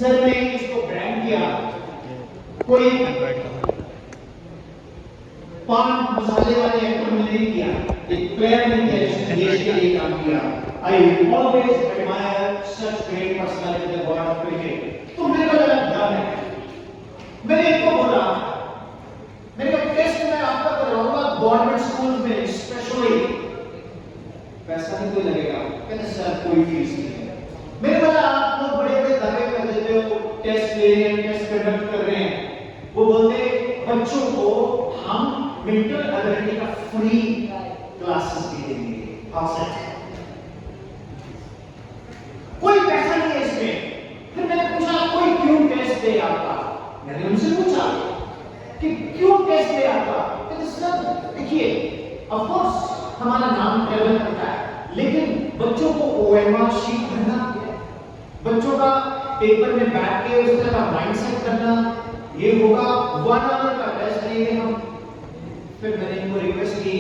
Sir ने इसको brand किया, कोई पान मसाले वाले एक्टर ने नहीं किया, एक प्लेयर ने किया जिसने देश के लिए काम किया। I always admire such great personality in the world of cricket. तो मेरे को लगा ध्यान है, मैंने इनको बोला, मेरे को टेस्ट में आपका करवाऊंगा गवर्नमेंट स्कूल में स्पेशली, पैसा नहीं कोई लगेगा। कहते सर कोई फीस नहीं है। मैंने बोला आप लोग बड़े बड़े दावे कर देते हो, टेस्ट ले रहे हैं, टेस्ट कंडक्ट कर रहे हैं। वो बोलते बच्चों को हम मेंटल एबिलिटी का फ्री क्लासेस भी देंगे। कोई पैसा नहीं है इसमें। फिर मैंने पूछा कोई क्यों टेस्ट दे आपका? मैंने उनसे पूछा कि क्यों टेस्ट दे आपका? कहते सर देखिए ऑफ कोर्स हमारा नाम ट्रेवल करता है, लेकिन बच्चों को ओएमआर शीट भरना, बच्चों का पेपर में बैठ के उस तरह का माइंड सेट करना, ये होगा 1 आवर का टेस्ट लेंगे हम। फिर मैंने इनको रिक्वेस्ट की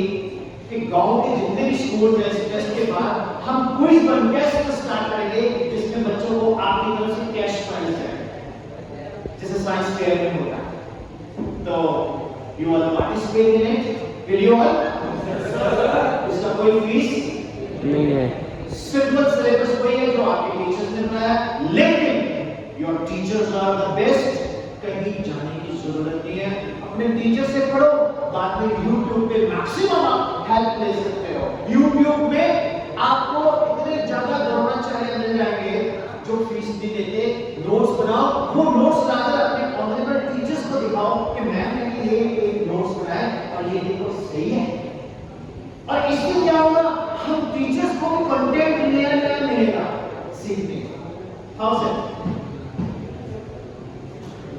कि गांव के जितने भी स्कूल टेस्ट के बाद हम क्विज टेस्ट स्टार्ट करेंगे जिसमें बच्चों को आपकी तरफ से कैश प्राइज है जैसे साइंस फेयर में होता है। तो you all participate in it, will you all? इसका कोई फीस नहीं है, सिंपल सिलेबस वही है जो आपके टीचर्स ने बनाया, लेकिन your teachers are the best. कहीं जाने की जरूरत नहीं है, अपने टीचर से पढ़ो, बाद में YouTube पे मैक्सिमम आप हेल्प ले सकते हो। YouTube में आपको इतने ज्यादा दरोना चैनल मिल जाएंगे जो फीस भी देते। नोट्स बनाओ, वो नोट्स लाकर अपने ऑनरेबल टीचर्स को दिखाओ कि मैंने ये एक नोट्स बनाया और ये देखो सही है। और इससे क्या होगा, हम टीचर्स को भी कंटेंट नया नया मिलेगा सीखने का। हाउ सर,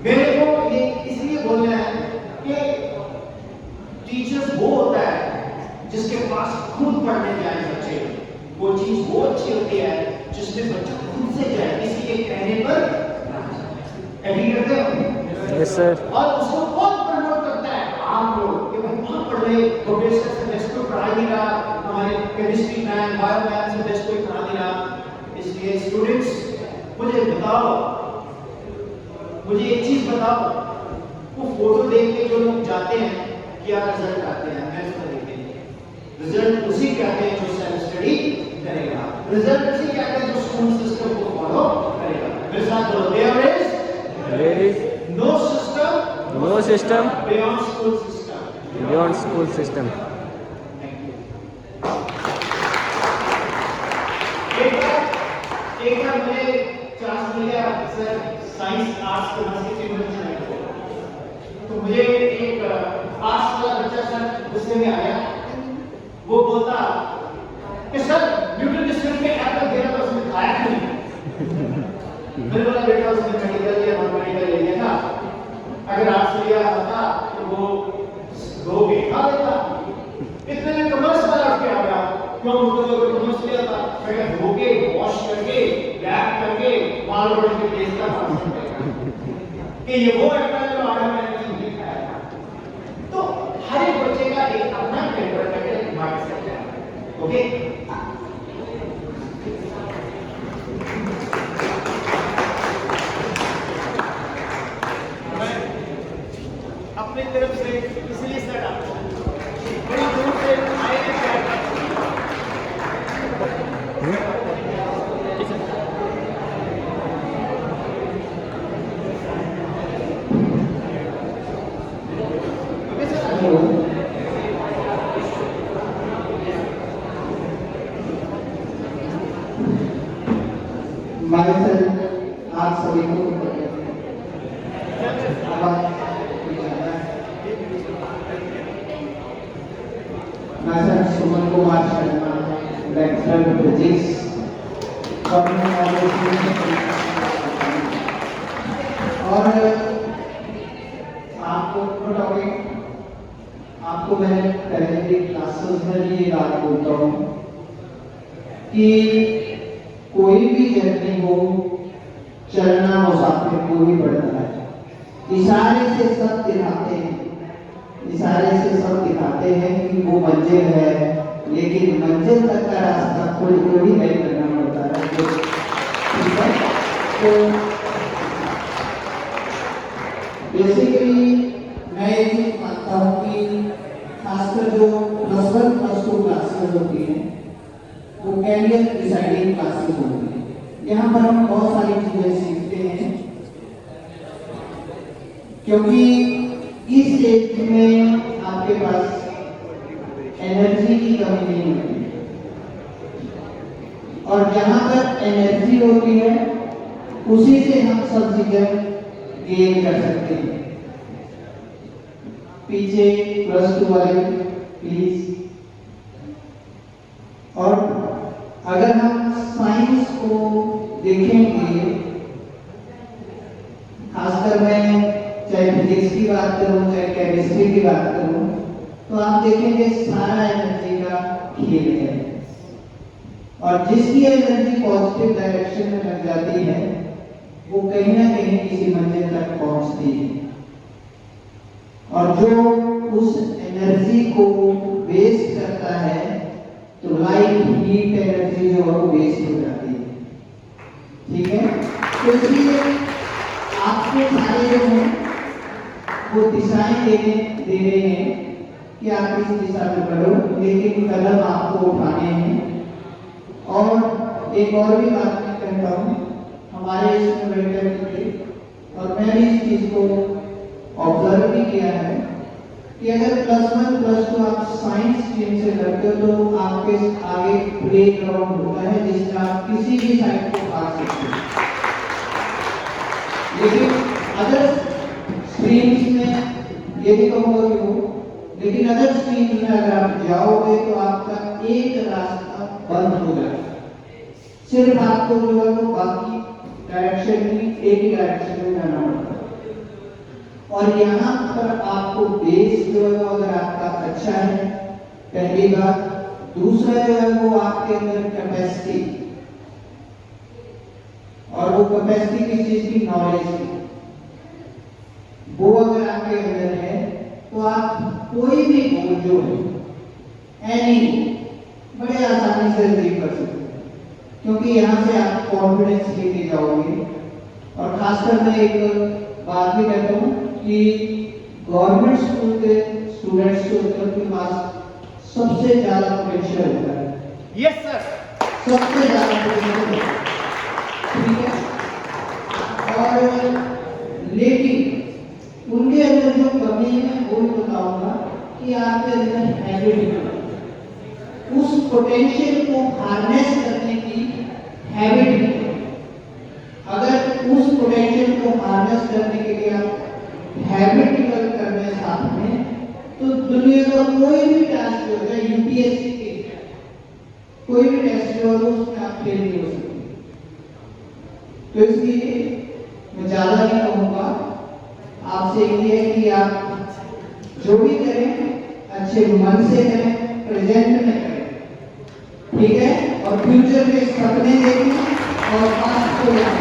मेरे को ये इसलिए बोलना है कि टीचर्स वो होता है जिसके पास खुद पढ़ने जाए बच्चे, वो चीज वो अच्छी होती है जिसमें बच्चा खुद से जाए, किसी के कहने पर। एग्री करते हो? Yes sir. और उसको कौन प्रमोट करता है? आप लोग। कि भाई बहुत पढ़ रहे, प्रोफेसर से बेस्ट कोई पढ़ा नहीं रहा, हमारे केमिस्ट्री मैन बायो मैन से बेस्ट कोई पढ़ा नहीं रहा। इसलिए स्टूडेंट्स मुझे बताओ, मुझे एक चीज बताओ, वो फोटो देख के जो लोग जाते हैं क्या रिजल्ट आते हैं? मैं उसको देखेंगे रिजल्ट उसी कहते हैं जो सेल्फ स्टडी करेगा, रिजल्ट उसी कहते हैं जो स्कूल सिस्टम को फॉलो करेगा। मेरे साथ बोलो, there is no system beyond school system. एक बार मुझे चांस मिला सर साइंस आर्ट्स कॉमर्स के चैनल को, तो मुझे एक आर्ट्स वाला बच्चा सर गुस्से में आया। वो बोलता कि सर न्यूटन के सिर में एप्पल गिरा था, उसने खाया क्यों नहीं? मैंने बोला बेटा उसने मेडिकल या नॉन मेडिकल ले लिया था, अगर आर्ट्स लिया होता तो वो दो भी खा लेता। इतने में कॉमर्स वाला उठ के आ गया, क्यों उसको कॉमर्स लिया था? मैं धो के वॉश करके रैप करके माल रोड के बेचता था कि ये वो एप्पल जो आया मैंने नहीं खाया। तो हर एक बच्चे का एक अपना टेम्परामेंटल माइंडसेट है। ओके, अपनी तरफ से इसलिए सर आपको बड़ी दूर से आए हैं आप सभी को मैं sir Suman Kumar Sharma, lecturer physics, और आपको मैं पहले भी क्लासेस में ये बात बोलता हूँ कि कोई भी जर्नी हो, चलना मुसाफिर को ही बढ़ता है। इशारे से सब दिखाते हैं, इशारे से सब दिखाते हैं कि वो मंजिल है, लेकिन मंजिल तक का रास्ता खुद को ही तय करना पड़ता है। ठीक है, तो बेसिकली मैं ये चीज मानता हूँ कि खासकर जो +1 +2 क्लासेस होती हैं वो कैरियर डिसाइडिंग क्लासेस होती हैं। यहाँ पर हम बहुत सारी चीजें सीखते हैं, क्योंकि इस एज में आपके पास एनर्जी की कमी नहीं होती, और जहां पर एनर्जी होती है उसी से हम सब चीजें गेन कर सकते हैं। पीछे +2 वाले प्लीज। और अगर हम साइंस को देखेंगे, खासकर मैं चाहे फिजिक्स की बात करूं चाहे केमिस्ट्री की बात करूं, तो आप देखेंगे सारा एनर्जी का खेल है, और जिसकी एनर्जी पॉजिटिव डायरेक्शन में लग जाती है वो कहीं ना कहीं किसी मंजिल तक पहुंचती है, और जो उस एनर्जी को वेस्ट करता है तो लाइट हीट एनर्जी जो है वो वेस्ट हो जाती है। ठीक है, तो इसलिए आपके सारे जो हैं वो दिशाएं दे रहे हैं कि आप इस दिशा में बढ़ो, लेकिन कदम आपको उठाने हैं। और एक और भी बात मैं कहता हूँ, हमारे इसमें बैठे थे और मैंने इस चीज को ऑब्जर्व भी किया है कि अगर +1 +2 आप साइंस स्ट्रीम से करते हो तो आपके आगे प्ले ग्राउंड होता है जिसमें आप किसी भी साइड को भाग सकते हो। लेकिन अदर स्ट्रीम्स में ये भी कहूँगा कि हो, लेकिन अदर स्ट्रीम्स में अगर आप जाओगे तो आपका एक रास्ता बंद हो जाएगा, सिर्फ आपको जो है वो बाकी डायरेक्शन में एक ही डायरेक्शन में जाना पड़ता है। और यहाँ पर आपको बेस जो है वो अगर आपका अच्छा है, पहली बात। दूसरा जो है वो आपके अंदर कैपेसिटी, और वो कैपेसिटी किस चीज की, नॉलेज की, वो अगर आपके अंदर है तो आप कोई भी गोल जो है एनी बड़े आसानी से अचीव कर सकते हैं, क्योंकि यहाँ से आप कॉन्फिडेंस लेके जाओगे। और खासकर मैं एक बात भी कहता हूँ कि गवर्नमेंट स्कूल के स्टूडेंट्स के पास सबसे ज्यादा पोटेंशियल होता है। यस सर, सबसे ज्यादा पोटेंशियल होता है, ठीक है। और लेकिन उनके अंदर जो कमी है वो बताऊंगा कि आपके अंदर हैबिट, उस पोटेंशियल को हार्नेस करने की हैबिट। अगर उस पोटेंशियल को हार्नेस करने के लिए आप हैबिट डेवलप करने साथ में, तो दुनिया का कोई भी टास्क हो जाए, यूपीएससी के कोई भी टेस्ट हो उसमें आप फेल नहीं हो सकते। तो इसलिए मैं ज्यादा नहीं कहूँगा, आपसे ये है कि आप जो भी करें अच्छे मन से करें, प्रेजेंट में करें, ठीक है, और फ्यूचर के सपने देखें और पास्ट को याद।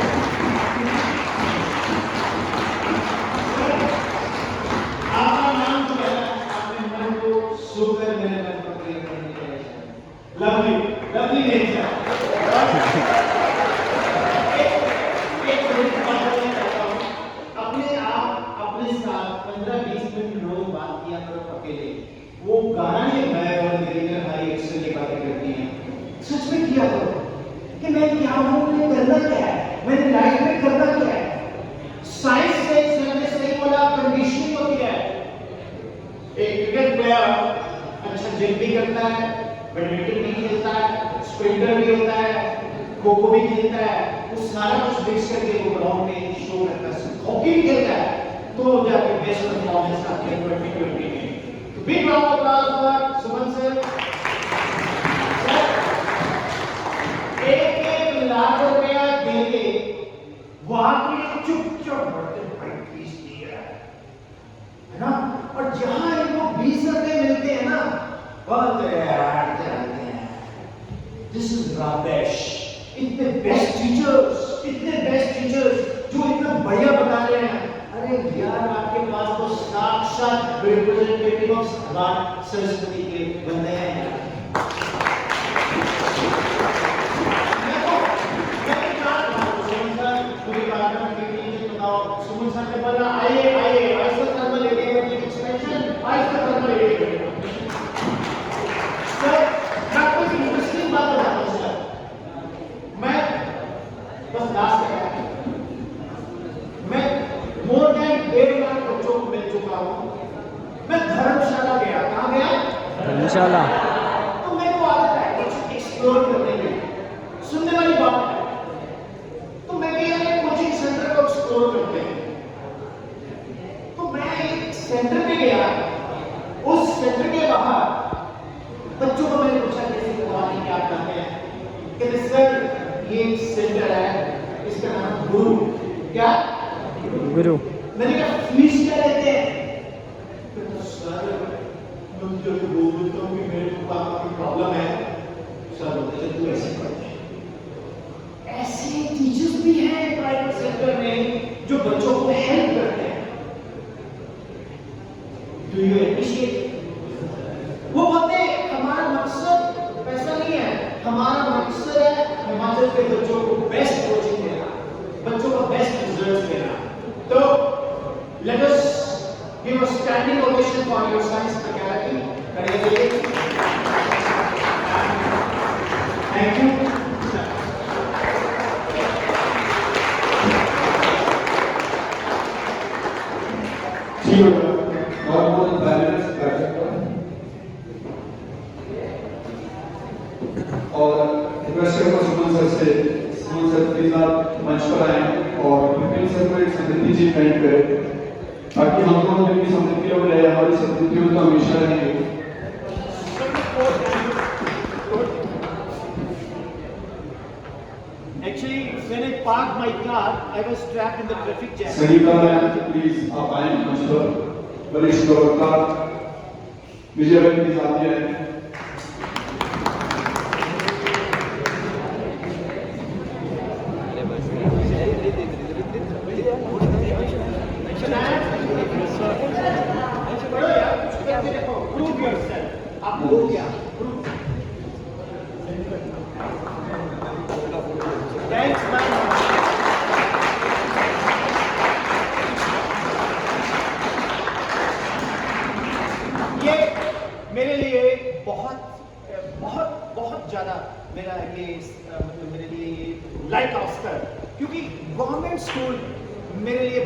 आपका नाम तो है, आपने मन को सुकर मेरे मन को क्लियर करने के लिए लवली लवली नेचर। अपने आप अपने साथ 15-20 मिनट लोग बात किया करो अकेले, वो गाना नहीं गाया और मेरी हाई एक्सेल की बातें करती हैं। सच में किया करो कि मैं क्या हूँ, मुझे करना क्या है, मैंने लाइफ में करना क्या है। साइंस से सर ने सही बोला, कंडीशनिंग होती है। एक क्रिकेट प्लेयर अच्छा जिम भी करता है, बैडमिंटन भी खेलता है, स्प्रिंटर भी होता है, खो खो भी खेलता है, वो सारा कुछ मिक्स करके वो ग्राउंड में शो करता है। हॉकी भी खेलता है, तो जाके बेस्ट परफॉर्मेंस आती है 2020 में। तो big round of applause for Suman sir. एक लाख रुपया देंगे, वहां के चुपचाप बढ़ते फीस दिया है ना, और जहां इनको 20 रुपए मिलते हैं ना, बोलते यार जानते हैं दिस इज रबिश। इतने बेस्ट टीचर्स जो इतना बढ़िया बता रहे हैं, अरे यार आपके पास तो साक्षात रिप्रेजेंटेटिव ऑफ स्मार्ट सरस्वती के बंदे हैं। सुमन सर ने बोला आइए करीब 1.5 लाख बच्चों को मिल चुका हूँ। मैं धर्मशाला गया, कहाँ गया? इंशाल्लाह। तो मेरे को आदत है कुछ एक्सप्लोर करने की, सुनने वाली बात है। तो मैं गया एक कोचिंग सेंटर को एक्सप्लोर करते हैं। तो मैं एक सेंटर पे गया, उस सेंटर के बाहर बच्चों को मैंने पूछा कैसे करवानी क्या करते हैं। कहते सर ये एक सेंटर है, इसका नाम गुरु। क्या? गुरु। मैंने कहा फीस क्या लेते हैं? कहते सर तुम जब बोल देते हो कि मेरे को पापा की प्रॉब्लम है, सर बोलते हैं तू ऐसे कर। ऐसे टीचर्स भी हैं प्राइवेट सेक्टर में जो बच्चों को हेल्प करते हैं। Do you appreciate? वो बोलते हैं हमारा मकसद पैसा नहीं है, हमारा मकसद है हिमाचल के बच्चों को बेस्ट कोचिंग देना, बच्चों को बेस्ट रिजल्ट देना। तो let us give a standing ovation for your science faculty. करेंगे? Thank you. जी बहुत बहुत बैलेंस कर और रिक्वेस्ट करूंगा सुमन सर प्लीज आप मंच पर आए और विपिन सर को एक समृद्धि जी पेंट करें ताकि हम लोग अपनी समृद्धियों में रहे, हमारी समृद्धियों तो हमेशा रहेंगे। Actually, when I parked my car, I was trapped in the traffic jam. Sangeeta ma'am please आप आए मंच पर। वरिष्ठ गौरवकार विजय भाई प्लीज आप भी आए। पढ़ो यार, कुछ करके देखो, prove yourself। आप हो गया, prove। Thanks man। ये मेरे लिए बहुत बहुत बहुत ज्यादा मेरा ये मतलब मेरे लिए लाइफ का अवसर, क्योंकि गवर्नमेंट स्कूल मेरे लिए